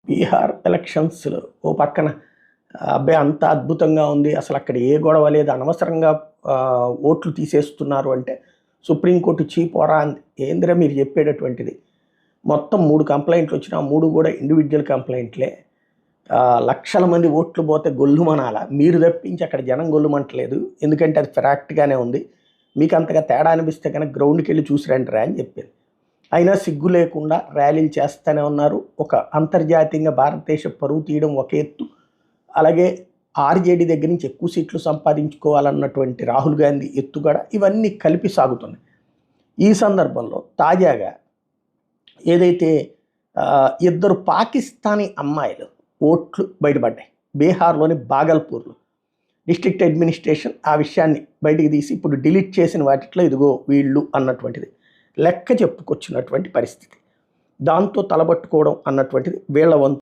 బీహార్ ఎలక్షన్స్లో ఓ పక్కన అబ్బాయి అంత అద్భుతంగా ఉంది, అసలు అక్కడ ఏ గొడవ లేదు, అనవసరంగా ఓట్లు తీసేస్తున్నారు అంటే సుప్రీంకోర్టు చీపోరా అంది. ఏందిరా మీరు చెప్పేటటువంటిది? మొత్తం 3 కంప్లైంట్లు వచ్చినా 3 కూడా ఇండివిజువల్ కంప్లైంట్లే. లక్షల మంది ఓట్లు పోతే గొల్లుమనాల, మీరు తప్పించి అక్కడ జనం గొల్లుమంటలేదు, ఎందుకంటే అది ఫ్యాక్ట్గానే ఉంది. మీకు అంతగా తేడా అనిపిస్తే కనుక గ్రౌండ్కి వెళ్ళి చూసి రండిరా అని చెప్పింది. అయినా సిగ్గు లేకుండా ర్యాలీలు చేస్తూనే ఉన్నారు. ఒక అంతర్జాతీయంగా భారతదేశ పరువు తీయడం ఒక ఎత్తు, అలాగే ఆర్జేడీ దగ్గర నుంచి ఎక్కువ సీట్లు సంపాదించుకోవాలన్నటువంటి రాహుల్ గాంధీ ఎత్తుగడ, ఇవన్నీ కలిపి సాగుతున్నాయి. ఈ సందర్భంలో తాజాగా ఏదైతే 2 పాకిస్తానీ అమ్మాయిలు ఓట్లు బయటపడ్డాయి బీహార్లోని బాగల్పూర్లో. డిస్ట్రిక్ట్ అడ్మినిస్ట్రేషన్ ఆ విషయాన్ని బయటికి తీసి ఇప్పుడు డిలీట్ చేసిన వాటిలో ఇదిగో వీళ్ళు అన్నటువంటిది లెక్క చెప్పుకొచ్చినటువంటి పరిస్థితి. దాంతో తలబట్టుకోవడం అన్నటువంటిది వీళ్ళ వంతు.